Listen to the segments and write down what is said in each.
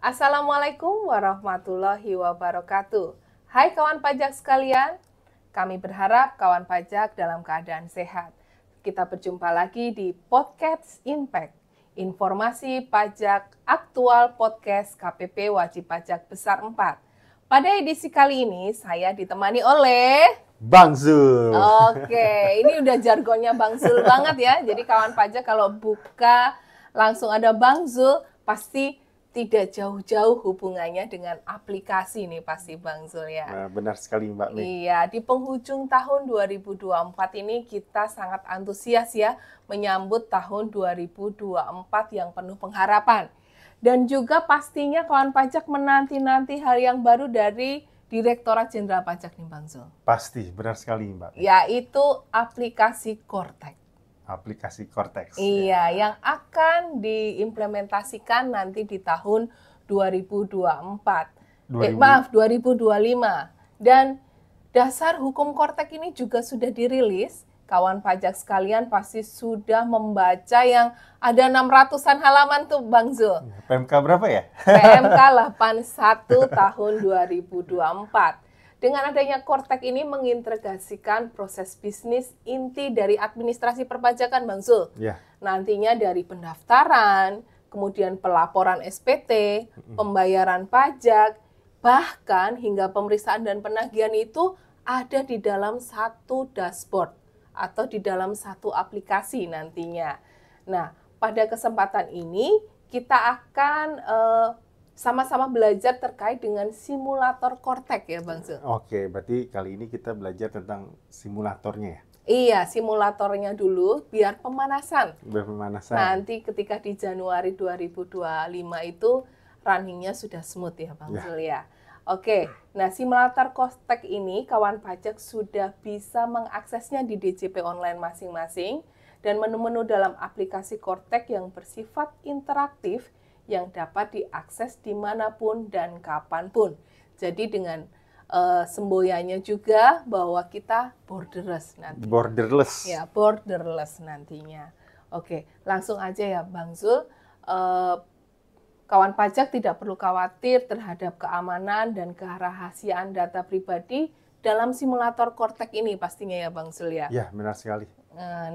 Assalamualaikum warahmatullahi wabarakatuh. Hai kawan pajak sekalian, kami berharap kawan pajak dalam keadaan sehat. Kita berjumpa lagi di Podcast Impact, informasi pajak aktual podcast KPP Wajib Pajak Besar 4. Pada edisi kali ini saya ditemani oleh Bang Zul. Oke, ini udah jargonnya Bang Zul banget ya. Jadi kawan pajak kalau buka langsung ada Bang Zul, pasti tidak jauh-jauh hubungannya dengan aplikasi nih pasti Bang Zul ya. Nah, benar sekali Mbak Mei. Iya, di penghujung tahun 2024 ini kita sangat antusias ya menyambut tahun 2024 yang penuh pengharapan. Dan juga pastinya kawan pajak menanti-nanti hal yang baru dari Direktorat Jenderal Pajak nih Bang Zul. Pasti, benar sekali Mbak Mei. Yaitu aplikasi Kortex. Aplikasi Cortex. Iya, yang akan diimplementasikan nanti di tahun 2024. 2025. Dan dasar hukum Kortex ini juga sudah dirilis. Kawan pajak sekalian pasti sudah membaca yang ada 600-an halaman tuh Bang Zul. PMK berapa ya? PMK 81 tahun 2024. Dengan adanya Kortex ini mengintegrasikan proses bisnis inti dari administrasi perpajakan Bang Zul. Ya. Nantinya dari pendaftaran, kemudian pelaporan SPT, pembayaran pajak, bahkan hingga pemeriksaan dan penagihan itu ada di dalam satu dashboard atau di dalam satu aplikasi nantinya. Nah, pada kesempatan ini kita akan sama-sama belajar terkait dengan simulator Kortex ya Bang Zul. Oke, berarti kali ini kita belajar tentang simulatornya ya? Iya, simulatornya dulu biar pemanasan. Biar pemanasan. Nanti ketika di Januari 2025 itu runningnya sudah smooth ya Bang Zul ya. Oke, nah simulator Kortex ini kawan pajak sudah bisa mengaksesnya di DJP online masing-masing dan menu-menu dalam aplikasi Kortex yang bersifat interaktif yang dapat diakses dimanapun dan kapanpun. Jadi dengan semboyannya juga bahwa kita borderless nanti. Borderless. Ya, borderless nantinya. Oke, langsung aja ya Bang Zul. Kawan pajak tidak perlu khawatir terhadap keamanan dan kerahasiaan data pribadi dalam simulator Kortex ini pastinya ya Bang Zul ya. Ya, benar sekali.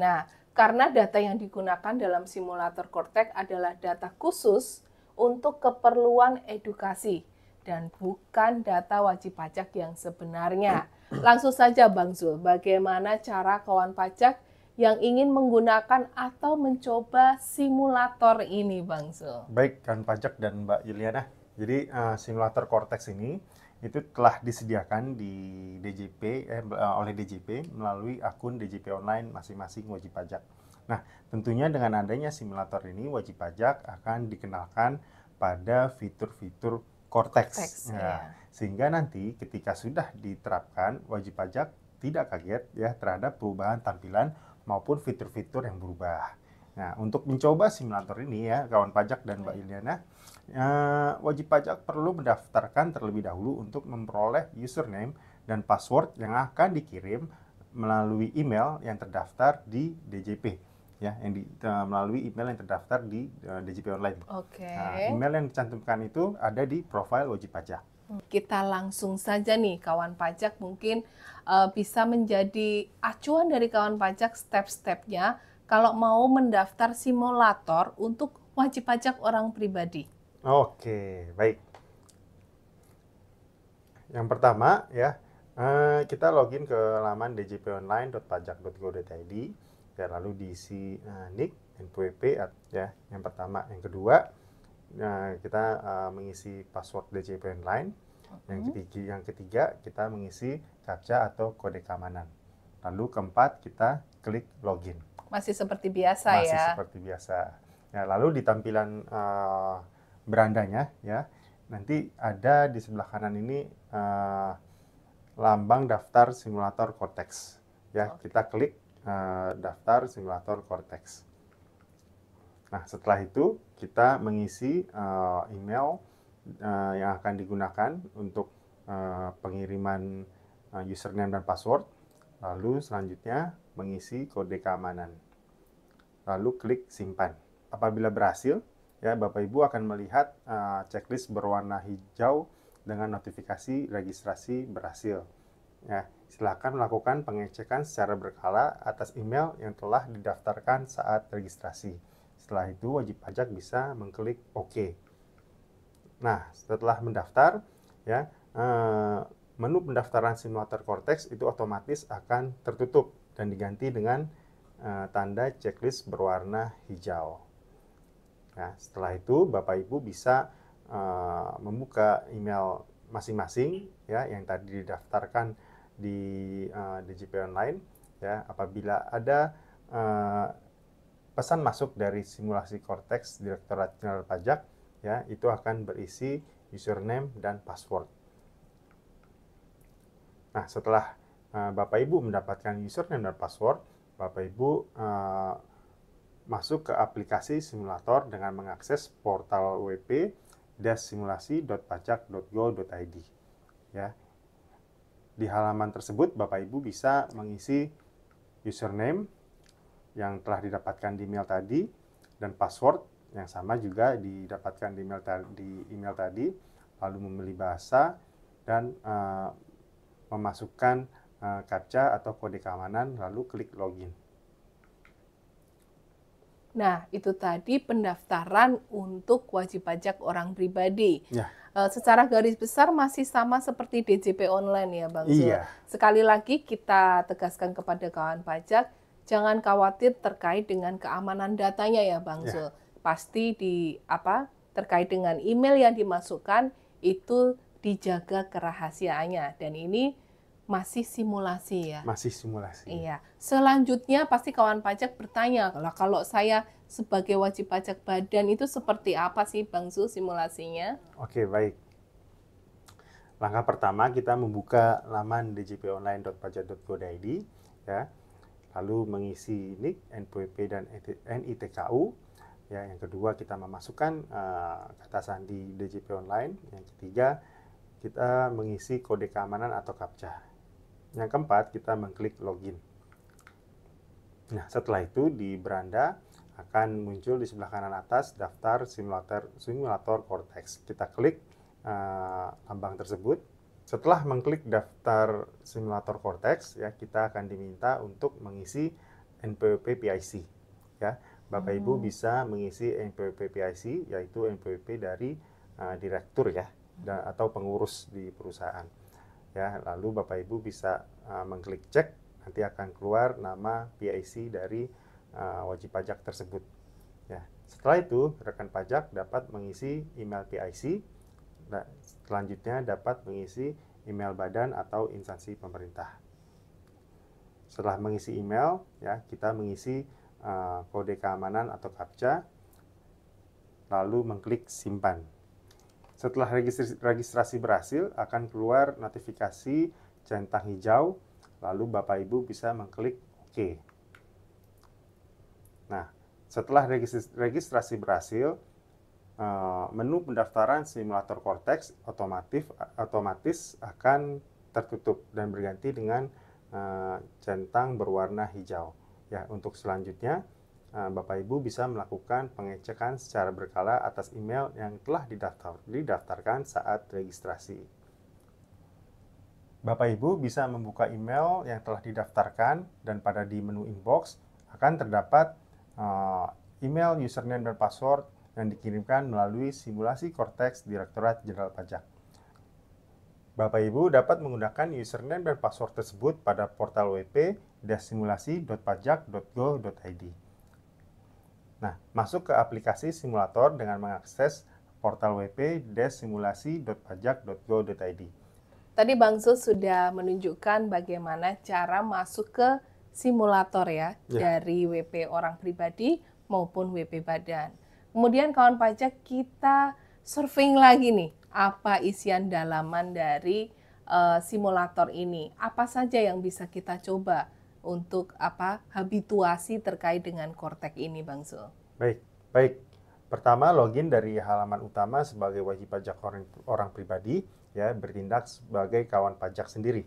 Nah, karena data yang digunakan dalam simulator Kortex adalah data khusus untuk keperluan edukasi dan bukan data wajib pajak yang sebenarnya. Langsung saja Bang Zul, bagaimana cara kawan pajak yang ingin menggunakan atau mencoba simulator ini Bang Zul? Baik, kawan pajak dan Mbak Yuliana. Jadi simulator Cortex ini itu telah disediakan di DJP oleh DJP melalui akun DJP online masing-masing wajib pajak. Nah, tentunya dengan adanya simulator ini wajib pajak akan dikenalkan pada fitur-fitur Cortex. Ya. Sehingga nanti ketika sudah diterapkan wajib pajak tidak kaget ya terhadap perubahan tampilan maupun fitur-fitur yang berubah. Nah, untuk mencoba simulator ini ya kawan pajak dan Mbak Yuliana, wajib pajak perlu mendaftarkan terlebih dahulu untuk memperoleh username dan password yang akan dikirim melalui email yang terdaftar di DJP ya, melalui email yang terdaftar di DJP online. Oke. Nah, email yang dicantumkan itu ada di profil wajib pajak. Kita langsung saja nih kawan pajak mungkin bisa menjadi acuan dari kawan pajak step-stepnya kalau mau mendaftar simulator untuk wajib pajak orang pribadi. Oke, baik. Yang pertama ya, kita login ke laman djponline.pajak.go.id ya, lalu diisi NIK, NPWP ya. Yang pertama, yang kedua kita mengisi password DJP Online. Yang ketiga kita mengisi captcha atau kode keamanan. Lalu keempat kita klik login. Masih seperti biasa ya. Masih seperti biasa. Ya, lalu di tampilan berandanya ya, nanti ada di sebelah kanan ini lambang daftar simulator Cortex. Ya, kita klik daftar simulator Cortex. Nah, setelah itu kita mengisi email yang akan digunakan untuk pengiriman username dan password. Lalu selanjutnya mengisi kode keamanan. Lalu klik simpan. Apabila berhasil, ya Bapak Ibu akan melihat checklist berwarna hijau dengan notifikasi registrasi berhasil. Ya, silakan melakukan pengecekan secara berkala atas email yang telah didaftarkan saat registrasi. Setelah itu wajib pajak bisa mengklik OK. Nah, setelah mendaftar, ya menu pendaftaran simulator Cortex itu otomatis akan tertutup dan diganti dengan tanda checklist berwarna hijau. Nah, setelah itu Bapak Ibu bisa membuka email masing-masing ya yang tadi didaftarkan di DJP Online ya. Apabila ada pesan masuk dari simulasi Cortex Direktorat Jenderal Pajak ya, itu akan berisi username dan password. Nah, setelah Bapak Ibu mendapatkan username dan password, Bapak Ibu masuk ke aplikasi simulator dengan mengakses portal wp-simulasi.pajak.go.id. Ya. Di halaman tersebut Bapak Ibu bisa mengisi username yang telah didapatkan di email tadi dan password yang sama juga didapatkan di email tadi, lalu memilih bahasa dan memasukkan CAPTCHA atau kode keamanan lalu klik login. Nah, itu tadi pendaftaran untuk wajib pajak orang pribadi. Ya. Secara garis besar masih sama seperti DJP online ya Bang Zul. Iya. Sekali lagi kita tegaskan kepada kawan pajak, jangan khawatir terkait dengan keamanan datanya ya Bang Zul. Pasti terkait dengan email yang dimasukkan itu dijaga kerahasiaannya, dan ini masih simulasi ya. Masih simulasi. Iya. Selanjutnya pasti kawan pajak bertanya, kalau saya sebagai wajib pajak badan itu seperti apa sih Bang Zul simulasinya? Oke, baik. Langkah pertama kita membuka laman djponline.pajak.go.id ya. Lalu mengisi NIK, NPWP dan NITKU. Ya, yang kedua kita memasukkan kata sandi DJP Online. Yang ketiga kita mengisi kode keamanan atau CAPTCHA. Yang keempat kita mengklik login. Nah, setelah itu di beranda akan muncul di sebelah kanan atas daftar simulator Cortex. Kita klik lambang tersebut. Setelah mengklik daftar simulator Cortex, ya kita akan diminta untuk mengisi NPWP PIC. Ya, Bapak Ibu bisa mengisi NPWP PIC, yaitu NPWP dari direktur ya, atau pengurus di perusahaan. Ya, lalu Bapak Ibu bisa mengklik cek, nanti akan keluar nama PIC dari wajib pajak tersebut. Ya, setelah itu rekan pajak dapat mengisi email PIC. Nah, selanjutnya dapat mengisi email badan atau instansi pemerintah. Setelah mengisi email, ya kita mengisi kode keamanan atau CAPTCHA, lalu mengklik simpan. Setelah registrasi berhasil, akan keluar notifikasi centang hijau, lalu Bapak Ibu bisa mengklik OK. Nah, setelah registrasi berhasil, menu pendaftaran simulator Cortex otomatis akan tertutup dan berganti dengan centang berwarna hijau. Ya, untuk selanjutnya Bapak Ibu bisa melakukan pengecekan secara berkala atas email yang telah didaftarkan saat registrasi. Bapak Ibu bisa membuka email yang telah didaftarkan dan pada di menu inbox akan terdapat email, username, dan password yang dikirimkan melalui simulasi Cortex Direktorat Jenderal Pajak. Bapak Ibu dapat menggunakan username dan password tersebut pada portal wp-simulasi.pajak.go.id. Nah, masuk ke aplikasi simulator dengan mengakses portal wp-simulasi.pajak.go.id. Tadi Bang Zul sudah menunjukkan bagaimana cara masuk ke simulator ya, dari WP orang pribadi maupun WP badan. Kemudian kawan pajak kita surfing lagi nih, apa isian dalaman dari simulator ini? Apa saja yang bisa kita coba untuk habituasi terkait dengan Cortex ini, Bang Zul? Baik. Pertama, login dari halaman utama sebagai wajib pajak orang pribadi, ya bertindak sebagai kawan pajak sendiri.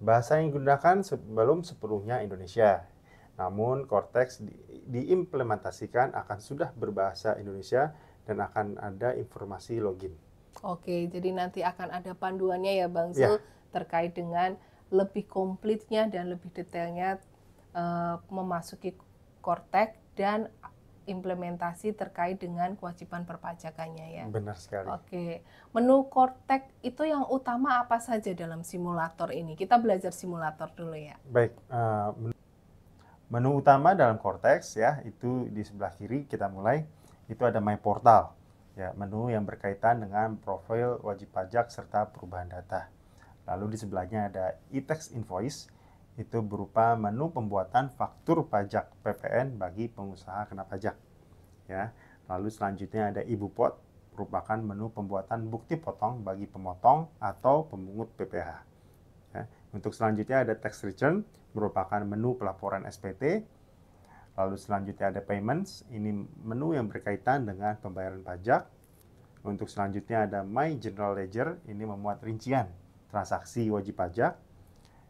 Bahasa yang digunakan belum sepenuhnya Indonesia. Namun Cortex diimplementasikan akan sudah berbahasa Indonesia dan akan ada informasi login. Oke, jadi nanti akan ada panduannya ya Bang Zul terkait dengan lebih komplitnya dan lebih detailnya memasuki Kortek dan implementasi terkait dengan kewajiban perpajakannya ya. Benar sekali. Oke, menu Kortek itu yang utama apa saja dalam simulator ini? Kita belajar simulator dulu ya. Baik, menu utama dalam Cortex ya, itu di sebelah kiri kita mulai, itu ada My Portal, ya, menu yang berkaitan dengan profil wajib pajak serta perubahan data. Lalu di sebelahnya ada e-tax invoice, itu berupa menu pembuatan faktur pajak PPN bagi pengusaha kena pajak. Ya. Lalu selanjutnya ada iBupot, merupakan menu pembuatan bukti potong bagi pemotong atau pemungut PPh. Ya. Untuk selanjutnya ada tax return, merupakan menu pelaporan SPT. Lalu selanjutnya ada payments, ini menu yang berkaitan dengan pembayaran pajak. Untuk selanjutnya ada My General Ledger, ini memuat rincian transaksi wajib pajak.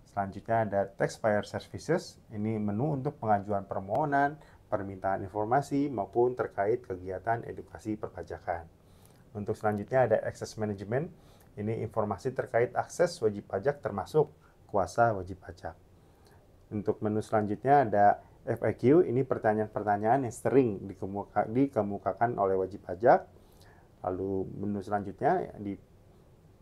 Selanjutnya ada Taxpayer Services, ini menu untuk pengajuan permohonan, permintaan informasi, maupun terkait kegiatan edukasi perpajakan. Untuk selanjutnya ada Access Management, ini informasi terkait akses wajib pajak termasuk kuasa wajib pajak. Untuk menu selanjutnya ada FAQ, ini pertanyaan-pertanyaan yang sering dikemukakan oleh wajib pajak. Lalu menu selanjutnya di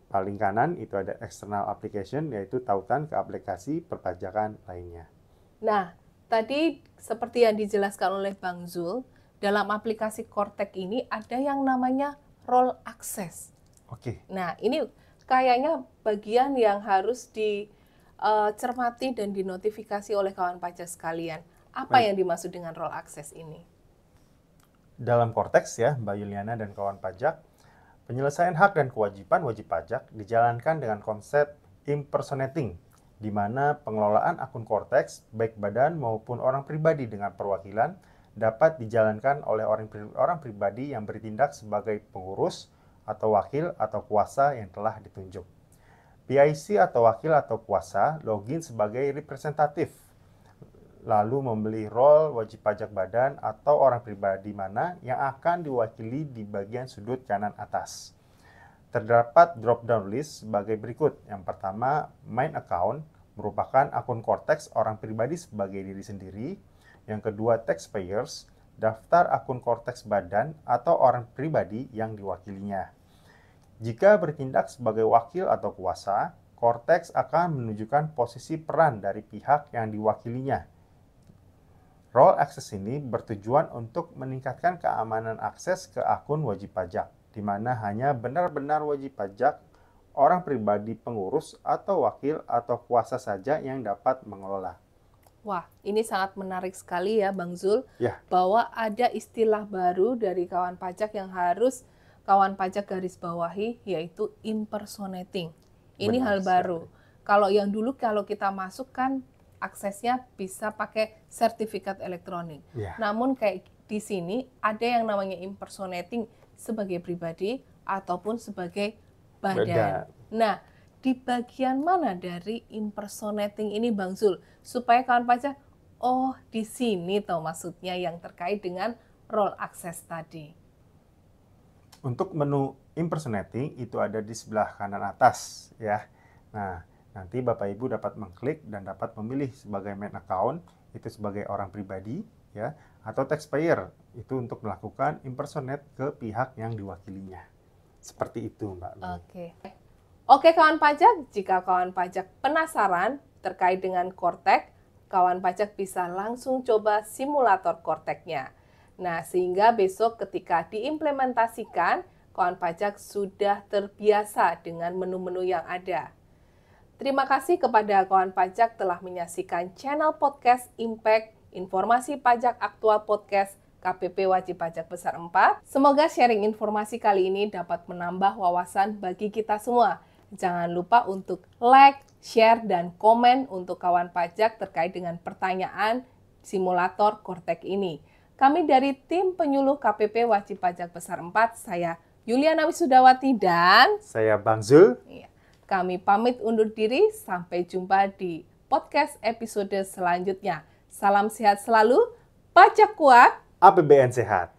paling kanan itu ada external application, yaitu tautan ke aplikasi perpajakan lainnya. Nah, tadi seperti yang dijelaskan oleh Bang Zul, dalam aplikasi Kortek ini ada yang namanya role access. Oke. Nah, ini kayaknya bagian yang harus dicermati dan dinotifikasi oleh kawan pajak sekalian. Apa yang dimaksud dengan role access ini? Dalam Kortex ya, Mbak Yuliana dan kawan pajak, penyelesaian hak dan kewajiban wajib pajak dijalankan dengan konsep impersonating, di mana pengelolaan akun Kortex, baik badan maupun orang pribadi dengan perwakilan, dapat dijalankan oleh orang pribadi yang bertindak sebagai pengurus atau wakil atau kuasa yang telah ditunjuk. PIC atau wakil atau kuasa login sebagai representatif, lalu membeli role wajib pajak badan atau orang pribadi mana yang akan diwakili di bagian sudut kanan atas. Terdapat drop-down list sebagai berikut. Yang pertama, main account, merupakan akun Kortex orang pribadi sebagai diri sendiri. Yang kedua, taxpayers, daftar akun Kortex badan atau orang pribadi yang diwakilinya. Jika bertindak sebagai wakil atau kuasa, Kortex akan menunjukkan posisi peran dari pihak yang diwakilinya. Role access ini bertujuan untuk meningkatkan keamanan akses ke akun wajib pajak, di mana hanya benar-benar wajib pajak, orang pribadi pengurus atau wakil atau kuasa saja yang dapat mengelola. Wah, ini sangat menarik sekali ya Bang Zul, Ya. Bahwa ada istilah baru dari kawan pajak yang harus kawan pajak garis bawahi, yaitu impersonating. Ini Benar hal baru. Kalau yang dulu kalau kita masukkan aksesnya bisa pakai sertifikat elektronik. Ya. Namun kayak di sini ada yang namanya impersonating sebagai pribadi ataupun sebagai badan. Nah, di bagian mana dari impersonating ini Bang Zul? Supaya kawan pajak, oh di sini toh maksudnya yang terkait dengan role access tadi. Untuk menu impersonating itu ada di sebelah kanan atas ya. Nah, nanti Bapak Ibu dapat mengklik dan dapat memilih sebagai main account, itu sebagai orang pribadi, ya, atau taxpayer, itu untuk melakukan impersonate ke pihak yang diwakilinya. Seperti itu, Mbak. Oke, kawan pajak, jika kawan pajak penasaran terkait dengan Kortek, kawan pajak bisa langsung coba simulator Korteknya. Nah, sehingga besok ketika diimplementasikan, kawan pajak sudah terbiasa dengan menu-menu yang ada. Terima kasih kepada kawan pajak telah menyaksikan channel podcast Impact Informasi Pajak Aktual Podcast KPP Wajib Pajak Besar 4. Semoga sharing informasi kali ini dapat menambah wawasan bagi kita semua. Jangan lupa untuk like, share, dan komen untuk kawan pajak terkait dengan pertanyaan simulator Kortek ini. Kami dari tim penyuluh KPP Wajib Pajak Besar 4, saya Yuliana Wisudawati dan saya Bang Zul. Kami pamit undur diri, sampai jumpa di podcast episode selanjutnya. Salam sehat selalu, pajak kuat, APBN sehat.